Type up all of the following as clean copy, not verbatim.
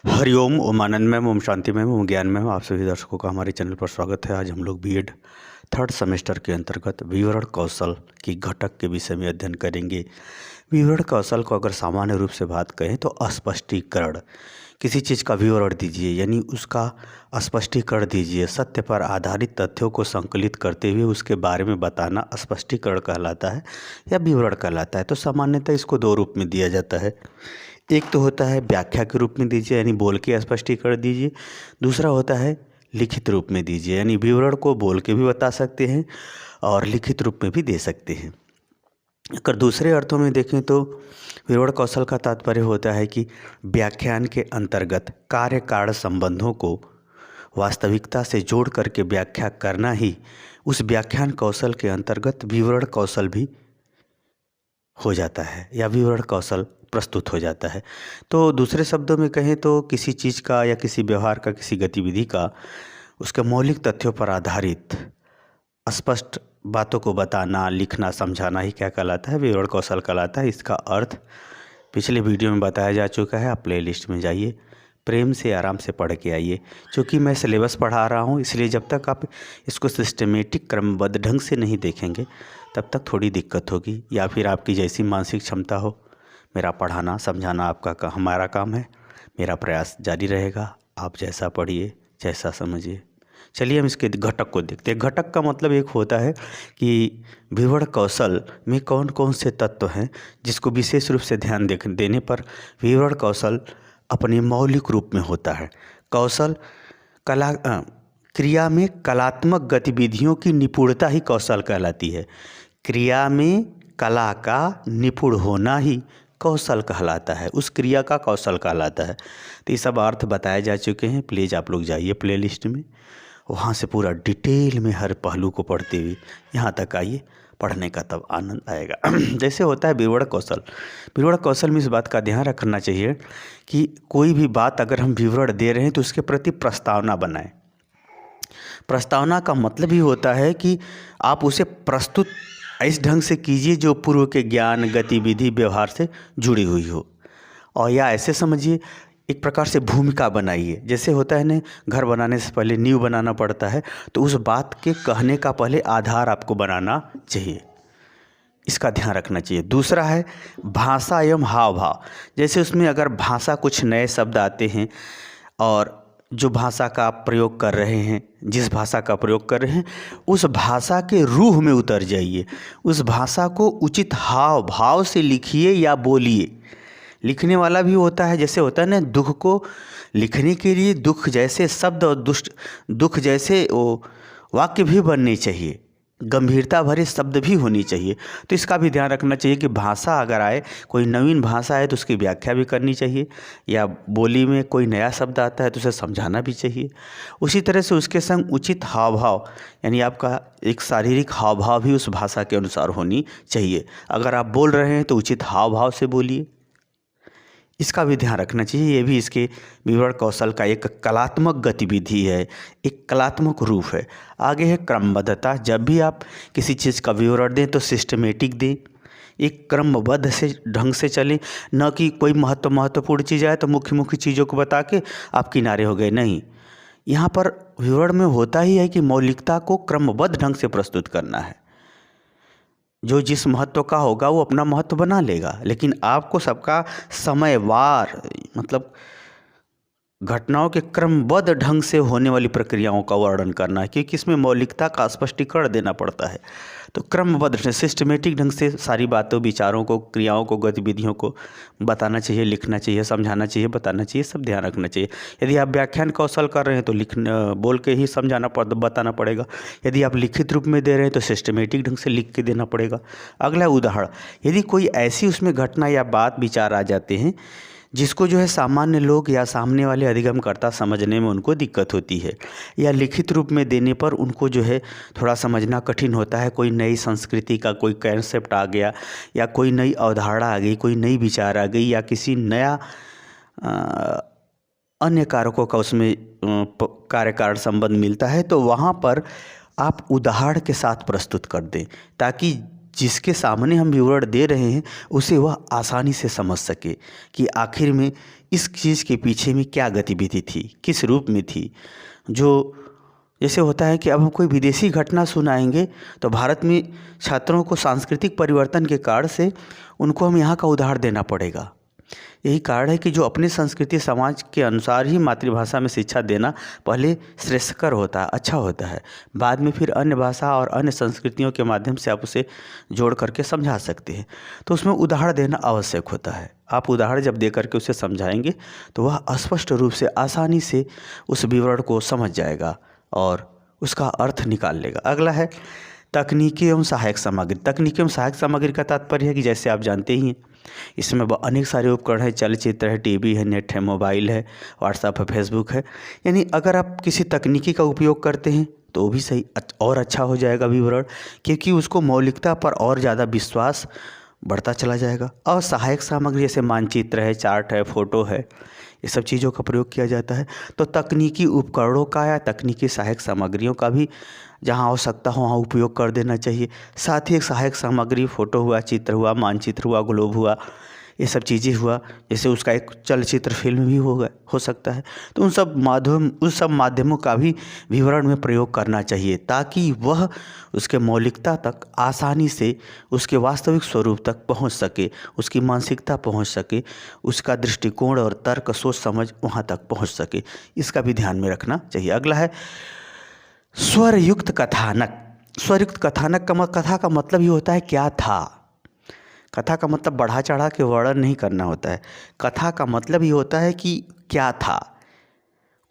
हरिओम, ओम आनंदमय, ओम शांतिमय, ओम ज्ञानमय। आप सभी दर्शकों का हमारे चैनल पर स्वागत है। आज हम लोग बीएड थर्ड सेमेस्टर के अंतर्गत विवरण कौशल की घटक के विषय में अध्ययन करेंगे। विवरण कौशल को अगर सामान्य रूप से बात करें तो स्पष्टीकरण, किसी चीज़ का विवरण दीजिए यानी उसका स्पष्टीकरण दीजिए। सत्य पर आधारित तथ्यों को संकलित करते हुए उसके बारे में बताना स्पष्टीकरण कहलाता है या विवरण कहलाता है। तो सामान्यतः इसको दो रूप में दिया जाता है। एक तो होता है व्याख्या के रूप में दीजिए यानी बोल के स्पष्टीकरण दीजिए। दूसरा होता है लिखित रूप में दीजिए यानी विवरण को बोल के भी बता सकते हैं और लिखित रूप में भी दे सकते हैं। अगर दूसरे अर्थों में देखें तो विवरण कौशल का तात्पर्य होता है कि व्याख्यान के अंतर्गत कार्य कारण संबंधों को वास्तविकता से जोड़ करके व्याख्या करना ही उस व्याख्यान कौशल के अंतर्गत विवरण कौशल भी हो जाता है या विवरण कौशल प्रस्तुत हो जाता है। तो दूसरे शब्दों में कहें तो किसी चीज़ का या किसी व्यवहार का, किसी गतिविधि का उसके मौलिक तथ्यों पर आधारित स्पष्ट बातों को बताना, लिखना, समझाना ही क्या कहलाता है, विवरण कौशल कहलाता है। इसका अर्थ पिछले वीडियो में बताया जा चुका है। आप प्लेलिस्ट में जाइए, प्रेम से आराम से पढ़ के आइए। क्योंकि मैं सिलेबस पढ़ा रहा हूँ, इसलिए जब तक आप इसको सिस्टमेटिक क्रमबद्ध ढंग से नहीं देखेंगे तब तक थोड़ी दिक्कत होगी, या फिर आपकी जैसी मानसिक क्षमता हो। मेरा पढ़ाना समझाना हमारा काम है। मेरा प्रयास जारी रहेगा। आप जैसा पढ़िए, जैसा समझिए। चलिए हम इसके घटक को देखते हैं। घटक का मतलब एक होता है कि विवरण कौशल में कौन कौन से तत्व हैं जिसको विशेष रूप से ध्यान देने पर विवरण कौशल अपने मौलिक रूप में होता है। कौशल क्रिया में कलात्मक गतिविधियों की निपुणता ही कौशल कहलाती है। क्रिया में कला का निपुण होना ही कौशल कहलाता है, उस क्रिया का कौशल कहलाता है। तो ये सब अर्थ बताए जा चुके हैं। प्लीज़ आप लोग जाइए प्लेलिस्ट में, वहाँ से पूरा डिटेल में हर पहलू को पढ़ते हुए यहाँ तक आइए, पढ़ने का तब आनंद आएगा। जैसे होता है विवरण कौशल। विवरण कौशल में इस बात का ध्यान रखना चाहिए कि कोई भी बात अगर हम विवरण दे रहे हैं तो उसके प्रति प्रस्तावना बनाएं। प्रस्तावना का मतलब ही होता है कि आप उसे प्रस्तुत इस ढंग से कीजिए जो पूर्व के ज्ञान, गतिविधि, व्यवहार से जुड़ी हुई हो। और या ऐसे समझिए, एक प्रकार से भूमिका बनाइए। जैसे होता है ना, घर बनाने से पहले नींव बनाना पड़ता है, तो उस बात के कहने का पहले आधार आपको बनाना चाहिए। इसका ध्यान रखना चाहिए। दूसरा है भाषा एवं हाव भाव। जैसे उसमें अगर भाषा कुछ नए शब्द आते हैं और जो भाषा का आप प्रयोग कर रहे हैं, जिस भाषा का प्रयोग कर रहे हैं उस भाषा के रूह में उतर जाइए। उस भाषा को उचित हाव भाव से लिखिए या बोलिए। लिखने वाला भी होता है, जैसे होता है ना, दुख को लिखने के लिए दुख जैसे शब्द और दुख जैसे वो वाक्य भी बनने चाहिए, गंभीरता भरे शब्द भी होनी चाहिए। तो इसका भी ध्यान रखना चाहिए कि भाषा अगर आए, कोई नवीन भाषा है तो उसकी व्याख्या भी करनी चाहिए, या बोली में कोई नया शब्द आता है तो उसे समझाना भी चाहिए। उसी तरह से उसके संग उचित हाव भाव यानी आपका एक शारीरिक हाव भाव भी उस भाषा के अनुसार होनी चाहिए। अगर आप बोल रहे हैं तो उचित हाव भाव से बोलिए, इसका भी ध्यान रखना चाहिए। ये भी इसके विवरण कौशल का एक कलात्मक गतिविधि है, एक कलात्मक रूप है। आगे है क्रमबद्धता। जब भी आप किसी चीज़ का विवरण दें तो सिस्टमेटिक दें, एक क्रमबद्ध से ढंग से चलें, न कि कोई महत्वपूर्ण चीज़ आए तो मुख्य मुख्य चीज़ों को बता के आप किनारे हो गए। नहीं, यहाँ पर विवरण में होता ही है कि मौलिकता को क्रमबद्ध ढंग से प्रस्तुत करना है। जो जिस महत्व का होगा वो अपना महत्व बना लेगा, लेकिन आपको सबका समयवार मतलब घटनाओं के क्रमबद्ध ढंग से होने वाली प्रक्रियाओं का वर्णन करना है, क्योंकि इसमें मौलिकता का स्पष्टीकरण देना पड़ता है। तो क्रमबद्ध सिस्टमेटिक ढंग से सारी बातों, विचारों को, क्रियाओं को, गतिविधियों को बताना चाहिए, लिखना चाहिए, समझाना चाहिए, बताना चाहिए, सब ध्यान रखना चाहिए। यदि आप व्याख्यान कौशल कर रहे हैं तो बोल के ही बताना पड़ेगा। यदि आप लिखित रूप में दे रहे हैं तो सिस्टमेटिक ढंग से लिख के देना पड़ेगा। अगला उदाहरण, यदि कोई ऐसी उसमें घटना या बात, विचार आ जाते हैं जिसको जो है सामान्य लोग या सामने वाले अधिगमकर्ता समझने में उनको दिक्कत होती है, या लिखित रूप में देने पर उनको जो है थोड़ा समझना कठिन होता है। कोई नई संस्कृति का कोई कंसेप्ट आ गया, या कोई नई अवधारणा आ गई, कोई नई विचार आ गई, या किसी नया अन्य कारकों का उसमें कार्य कारण संबंध मिलता है, तो वहाँ पर आप उदाहरण के साथ प्रस्तुत कर दें, ताकि जिसके सामने हम विवरण दे रहे हैं उसे वह आसानी से समझ सके कि आखिर में इस चीज़ के पीछे में क्या गतिविधि थी, किस रूप में थी। जो जैसे होता है कि अब हम कोई विदेशी घटना सुनाएंगे तो भारत में छात्रों को सांस्कृतिक परिवर्तन के कारण से उनको हम यहाँ का उदाहरण देना पड़ेगा। यही कारण है कि जो अपनी संस्कृति समाज के अनुसार ही मातृभाषा में शिक्षा देना पहले श्रेष्ठकर होता है, अच्छा होता है। बाद में फिर अन्य भाषा और अन्य संस्कृतियों के माध्यम से आप उसे जोड़ करके समझा सकते हैं। तो उसमें उदाहरण देना आवश्यक होता है। आप उदाहरण जब दे करके उसे समझाएंगे तो वह स्पष्ट रूप से आसानी से उस विवरण को समझ जाएगा और उसका अर्थ निकाल लेगा। अगला है तकनीकी एवं सहायक सामग्री। तकनीकी एवं सहायक सामग्री का तात्पर्य है कि जैसे आप जानते ही हैं इसमें अनेक सारे उपकरण हैं, चलचित्र है, टीवी है, नेट है, मोबाइल है, व्हाट्सएप है, फेसबुक है। यानी अगर आप किसी तकनीकी का उपयोग करते हैं तो वो भी सही और अच्छा हो जाएगा विवरण, क्योंकि उसको मौलिकता पर और ज़्यादा विश्वास बढ़ता चला जाएगा। और सहायक सामग्री जैसे मानचित्र है, चार्ट है, फ़ोटो है, ये सब चीज़ों का प्रयोग किया जाता है। तो तकनीकी उपकरणों का या तकनीकी सहायक सामग्रियों का भी जहाँ आवश्यकता हो वहाँ उपयोग कर देना चाहिए। साथ ही एक सहायक सामग्री फ़ोटो हुआ, चित्र हुआ, मानचित्र हुआ, ग्लोब हुआ, ये सब चीज़ें हुआ, जैसे उसका एक चलचित्र फिल्म भी हो सकता है। तो उन सब माध्यमों का भी विवरण में प्रयोग करना चाहिए ताकि वह उसके मौलिकता तक आसानी से उसके वास्तविक स्वरूप तक पहुंच सके, उसकी मानसिकता पहुंच सके, उसका दृष्टिकोण और तर्क सोच समझ वहां तक पहुंच सके। इसका भी ध्यान में रखना चाहिए। अगला है स्वरयुक्त कथानक। स्वरयुक्त कथानक कथा का मतलब ये होता है क्या था। कथा का मतलब बढ़ा चढ़ा के वर्णन नहीं करना होता है। कथा का मतलब ये होता है कि क्या था,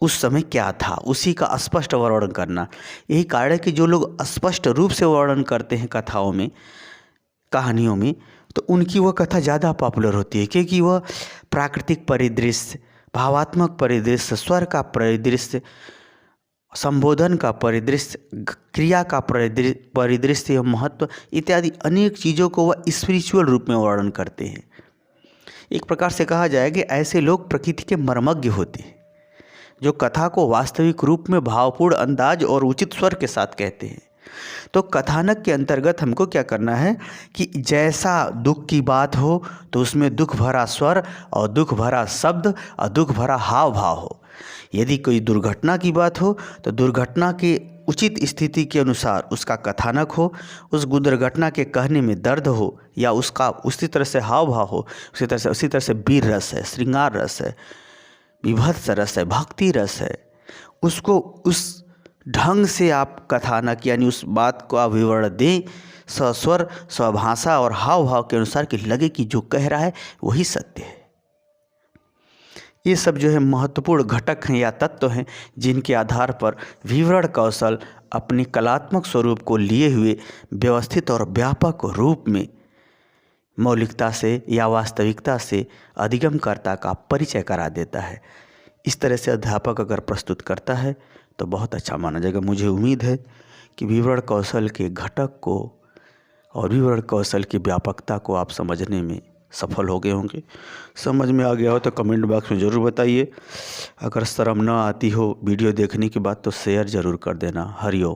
उस समय क्या था, उसी का स्पष्ट वर्णन करना। यही कारण है कि जो लोग स्पष्ट रूप से वर्णन करते हैं कथाओं में, कहानियों में, तो उनकी वह कथा ज़्यादा पॉपुलर होती है, क्योंकि वह प्राकृतिक परिदृश्य, भावात्मक परिदृश्य, स्वर का परिदृश्य, संबोधन का परिदृश्य, क्रिया का परिदृश्य एवं महत्व इत्यादि अनेक चीज़ों को वह स्पिरिचुअल रूप में वर्णन करते हैं। एक प्रकार से कहा जाए कि ऐसे लोग प्रकृति के मर्मज्ञ होते हैं, जो कथा को वास्तविक रूप में भावपूर्ण अंदाज और उचित स्वर के साथ कहते हैं। तो कथानक के अंतर्गत हमको क्या करना है कि जैसा दुख की बात हो तो उसमें दुख भरा स्वर और दुख भरा शब्द और दुख भरा हाव भाव हो। यदि कोई दुर्घटना की बात हो तो दुर्घटना के उचित स्थिति के अनुसार उसका कथानक हो, उस दुर्घटना के कहने में दर्द हो या उसका उसी तरह से हाव भाव हो, उसी तरह से वीर रस है, श्रृंगार रस है, विभत्स रस है, भक्ति रस है, उसको उस ढंग से आप कथानक यानी उस बात को आप विवरण दें सस्वर, स्वभाषा और हाव भाव के अनुसार कि लगे कि जो कह रहा है वही सत्य है। ये सब जो है महत्वपूर्ण घटक हैं या तत्व हैं जिनके आधार पर विवरण कौशल अपने कलात्मक स्वरूप को लिए हुए व्यवस्थित और व्यापक रूप में मौलिकता से या वास्तविकता से अधिगमकर्ता का परिचय करा देता है। इस तरह से अध्यापक अगर प्रस्तुत करता है तो बहुत अच्छा माना जाएगा। मुझे उम्मीद है कि विवरण कौशल के घटक को और विवरण कौशल की व्यापकता को आप समझने में सफल हो गए होंगे। समझ में आ गया हो तो कमेंट बॉक्स में ज़रूर बताइए। अगर शर्म न आती हो वीडियो देखने के बाद तो शेयर ज़रूर कर देना। हरिओम।